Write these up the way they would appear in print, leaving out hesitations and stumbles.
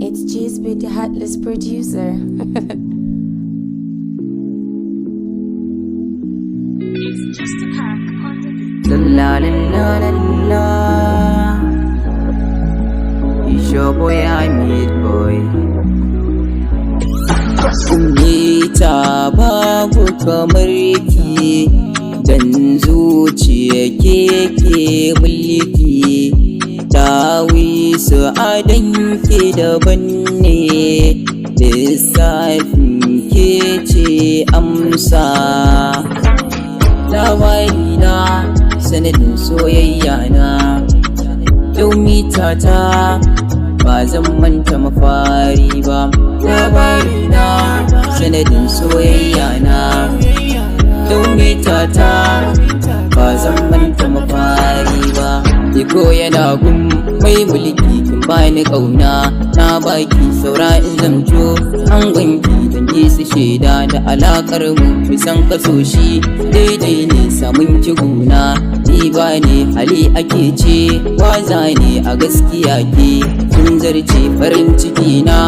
It's GSB, the heartless producer. It's just a pack on the beat. La la la la la. It's your boy, I'm it boy. Umita babu kamar ki, dan zuciya ke mulki. Dawisu adanki daban ne, lissafin ke ce amsa. Labarina sanadin soyayya na, yau mitata ba zan manta mafari ba. Labarina sanadin soyayya na, yau mitata ba zan manta mafari ba. Iko yana gun mai mulki kin bani kauna, na baki saura in zamto an gwanki dangi su shaida da alakar mu bisan kaso shi daidai ne samun ki guna. Ni ba ne hali ake ce waza ne a gaskiya ke kin zarce farin ciki na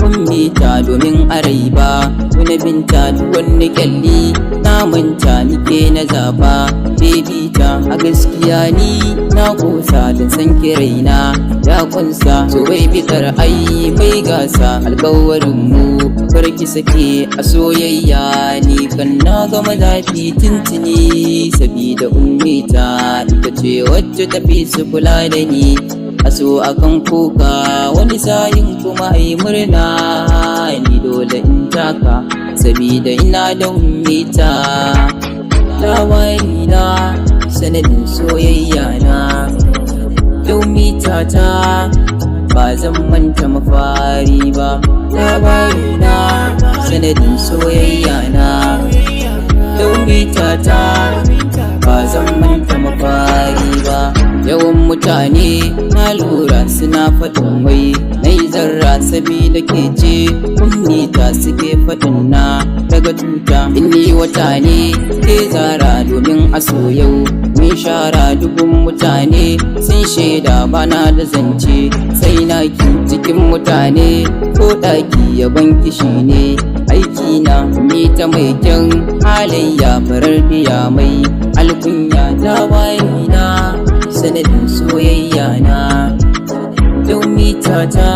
ummita domin arai ba wani binta wani kyalli na manta nike na zaba. Baby ta a gaskiya ni na kosa da san raina ya kunsa so bai fitar ai bai gasa alkawarin mu karki sake a soyayya. Ni kan na gama zafi tintini sabida ummita ita ce wacce tafi su kula da ni. Aso akan kuka wani sa'in kuma ai murna, ni dole in taka sabida ina da ummita. Labarina sanadin soyayya na, yau mitata ba zan manta mafari ba. Labarina sanadin soyayya na, yau mitata ba zan manta mafari ba. Yawan mutane na lura suna faɗin wai na yi zarra sabida ke ce ummita suke faɗin na daga tuta. Inni wata ne ke zara domin a soyau mun shara dubun mutane sun shaida bana da zance sai naki cikin mutane ko ɗaki yaban kishi ne aiki na. Ummita mai kyan halayya farar diya mai alkunya. Labarina sanadin soyayya na, yau mitata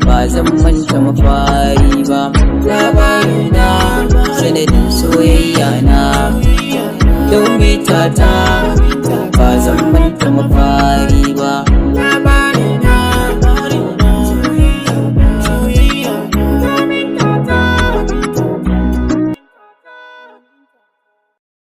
ba zan manta mafari ba. Labarina sanadin soyayya na, yau mitata ba zan manta mafari ba.